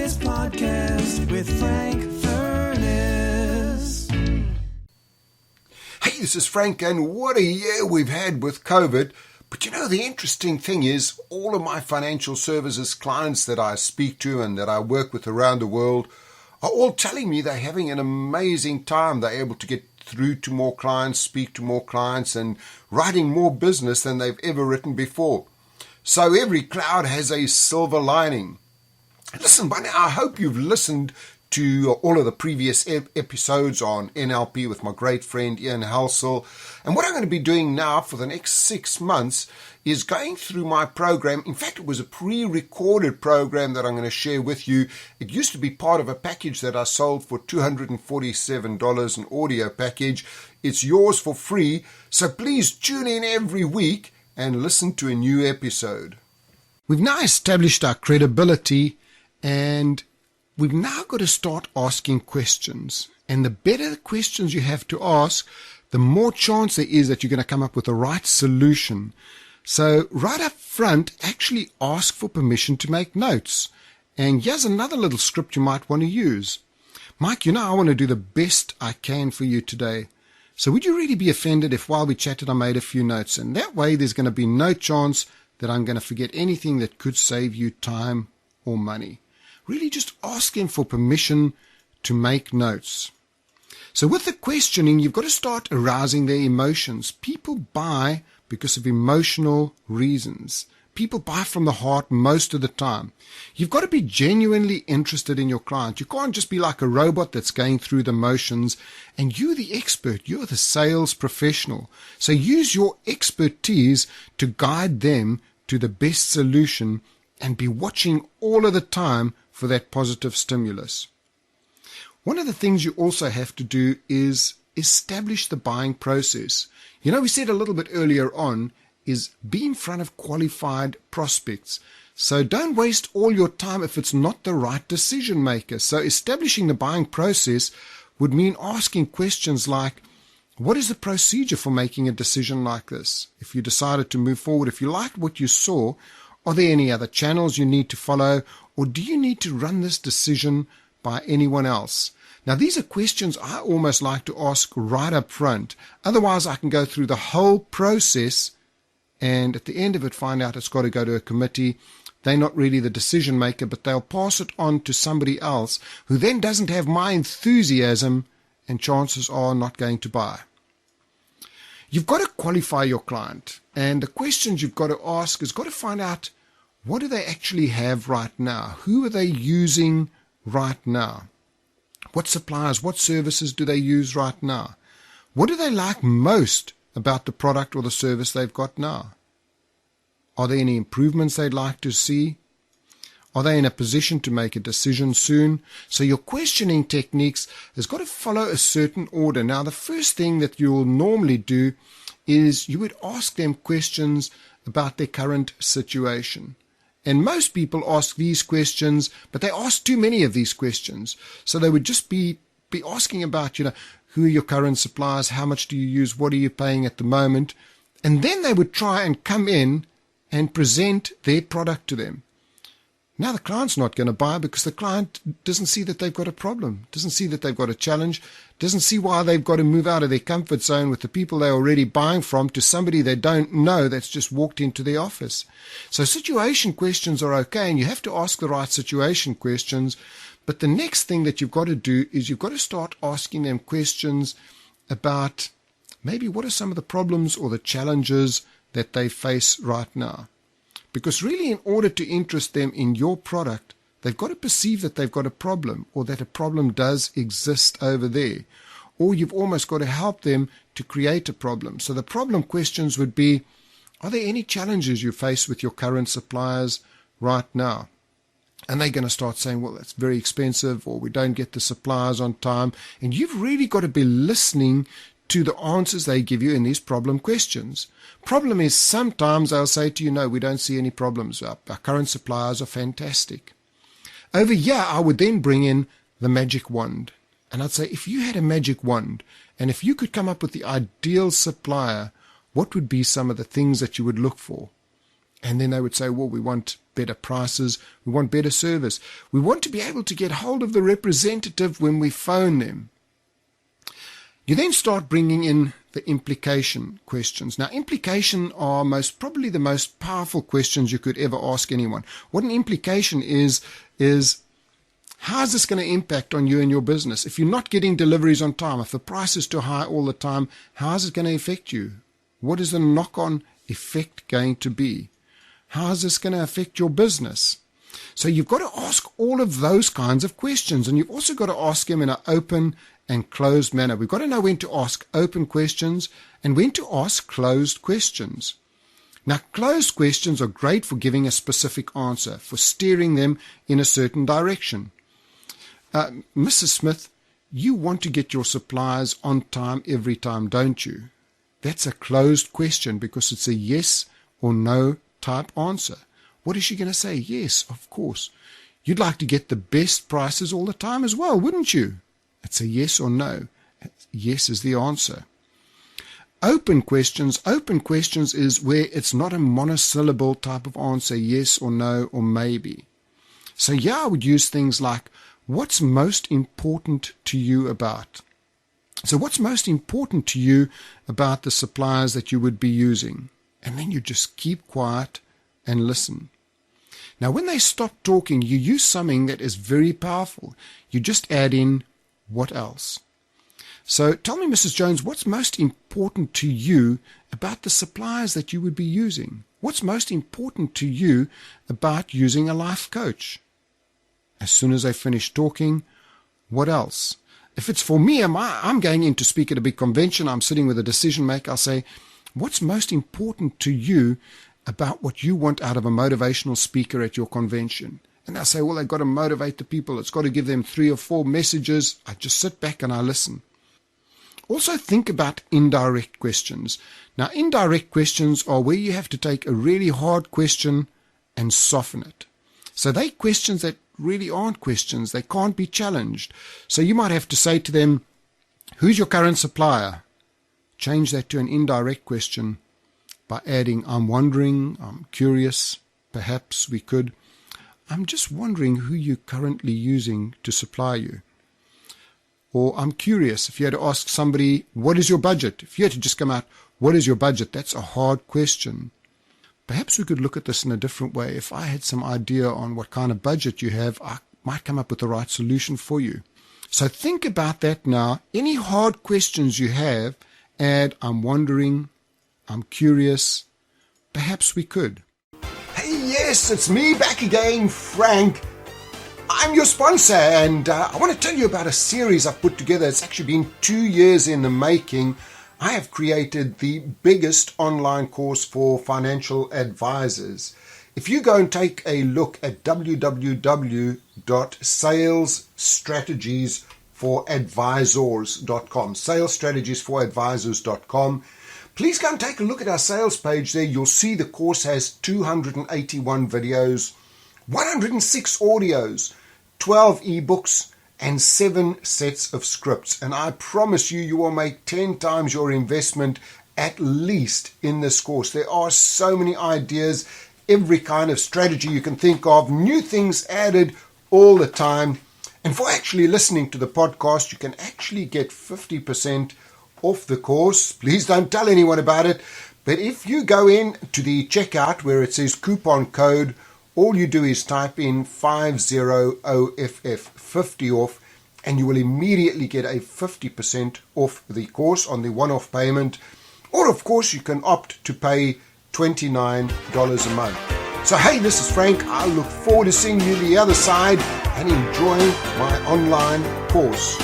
Furness Podcast with Frank Furness. Hey, this is Frank, and what a year we've had with COVID. But you know, the interesting thing is all of my financial services clients that I speak to and that I work with around the world are all telling me they're having an amazing time. They're able to get through to more clients, speak to more clients, and writing more business than they've ever written before. So every cloud has a silver lining. Listen, by now, I hope you've listened to all of the previous episodes on NLP with my great friend Ian Halsell. And what I'm going to be doing now for the next 6 months is going through my program. In fact, it was a pre-recorded program that I'm going to share with you. It used to be part of a package that I sold for $247, an audio package. It's yours for free, so please tune in every week and listen to a new episode. We've now established our credibility, and we've now got to start asking questions. And the better the questions you have to ask, the more chance there is that you're going to come up with the right solution. So right up front, actually ask for permission to make notes. And here's another little script you might want to use. Mike, I want to do the best I can for you today. So would you really be offended if while we chatted I made a few notes? And that way there's going to be no chance that I'm going to forget anything that could save you time or money. Really just ask them for permission to make notes. So with the questioning, you've got to start arousing their emotions. People buy because of emotional reasons. People buy from the heart most of the time. You've got to be genuinely interested in your client. You can't just be like a robot that's going through the motions. And you're the expert. You're the sales professional. So use your expertise to guide them to the best solution and be watching all of the time for that positive stimulus. One of the things you also have to do is establish the buying process. We said a little bit earlier on is be in front of qualified prospects. So don't waste all your time if it's not the right decision maker. So establishing the buying process would mean asking questions like, what is the procedure for making a decision like this? If you decided to move forward, if you liked what you saw, are there any other channels you need to follow, or do you need to run this decision by anyone else? Now, these are questions I almost like to ask right up front. Otherwise, I can go through the whole process and at the end of it find out it's got to go to a committee. They're not really the decision maker, but they'll pass it on to somebody else who then doesn't have my enthusiasm and chances are not going to buy. You've got to qualify your client, and the questions you've got to ask is got to find out what do they actually have right now? Who are they using right now? What suppliers, what services do they use right now? What do they like most about the product or the service they've got now? Are there any improvements they'd like to see? Are they in a position to make a decision soon? So your questioning techniques has got to follow a certain order. Now, the first thing that you'll normally do is you would ask them questions about their current situation. And most people ask these questions, but they ask too many of these questions. So they would just be asking about, who are your current suppliers? How much do you use? What are you paying at the moment? And then they would try and come in and present their product to them. Now the client's not going to buy because the client doesn't see that they've got a problem, doesn't see that they've got a challenge, doesn't see why they've got to move out of their comfort zone with the people they're already buying from to somebody they don't know that's just walked into their office. So situation questions are okay, and you have to ask the right situation questions. But the next thing that you've got to do is you've got to start asking them questions about maybe what are some of the problems or the challenges that they face right now. Because really, in order to interest them in your product, they've got to perceive that they've got a problem or that a problem does exist over there. Or you've almost got to help them to create a problem. So the problem questions would be, are there any challenges you face with your current suppliers right now? And they're going to start saying, well, that's very expensive, or we don't get the suppliers on time. And you've really got to be listening to the answers they give you in these problem questions. Problem is sometimes they'll say to you, no, we don't see any problems. Our current suppliers are fantastic. Over here, I would then bring in the magic wand. And I'd say, if you had a magic wand, and if you could come up with the ideal supplier, what would be some of the things that you would look for? And then they would say, well, we want better prices, we want better service. We want to be able to get hold of the representative when we phone them. You then start bringing in the implication questions. Now, implication are probably the most powerful questions you could ever ask anyone. What an implication is how is this going to impact on you and your business? If you're not getting deliveries on time, if the price is too high all the time, how is it going to affect you? What is the knock-on effect going to be? How is this going to affect your business? So you've got to ask all of those kinds of questions, and you've also got to ask them in an open and closed manner. We've got to know when to ask open questions and when to ask closed questions. Now, closed questions are great for giving a specific answer, for steering them in a certain direction. Mrs. Smith, you want to get your suppliers on time every time, don't you? That's a closed question because it's a yes or no type answer. What is she going to say? Yes, of course. You'd like to get the best prices all the time as well, wouldn't you? It's a yes or no. Yes is the answer. Open questions is where it's not a monosyllable type of answer, yes or no or maybe. So yeah, I would use things like, what's most important to you about? So what's most important to you about the suppliers that you would be using? And then you just keep quiet and listen. Now, when they stop talking, you use something that is very powerful. You just add in, what else? So tell me, Mrs. Jones, what's most important to you about the suppliers that you would be using? What's most important to you about using a life coach? As soon as they finish talking, what else? If it's for me, I'm going in to speak at a big convention, I'm sitting with a decision maker, I'll say, what's most important to you about what you want out of a motivational speaker at your convention? And they'll say, well, they've got to motivate the people. It's got to give them 3 or 4 messages. I just sit back and I listen. Also think about indirect questions. Now, indirect questions are where you have to take a really hard question and soften it. So they're questions that really aren't questions. They can't be challenged. So you might have to say to them, who's your current supplier? Change that to an indirect question by adding, I'm wondering, I'm curious, perhaps we could. I'm just wondering who you're currently using to supply you. Or I'm curious, if you had to ask somebody, what is your budget? If you had to just come out, what is your budget? That's a hard question. Perhaps we could look at this in a different way. If I had some idea on what kind of budget you have, I might come up with the right solution for you. So think about that now. Any hard questions you have, add, I'm wondering, I'm curious, perhaps we could. Hey, yes, it's me back again, Frank. I'm your sponsor, and I want to tell you about a series I've put together. It's actually been 2 years in the making. I have created the biggest online course for financial advisors. If you go and take a look at www.salesstrategiesforadvisors.com, salesstrategiesforadvisors.com, please go and take a look at our sales page there. You'll see the course has 281 videos, 106 audios, 12 ebooks, and 7 sets of scripts. And I promise you, you will make 10 times your investment at least in this course. There are so many ideas, every kind of strategy you can think of, new things added all the time. And for actually listening to the podcast, you can actually get 50% off the course. Please don't tell anyone about it. But if you go in to the checkout where it says coupon code, all you do is type in 50OFF, 50 off, and you will immediately get a 50% off the course on the one-off payment. Or, of course, you can opt to pay $29 a month. So, hey, this is Frank. I look forward to seeing you the other side and enjoying my online course.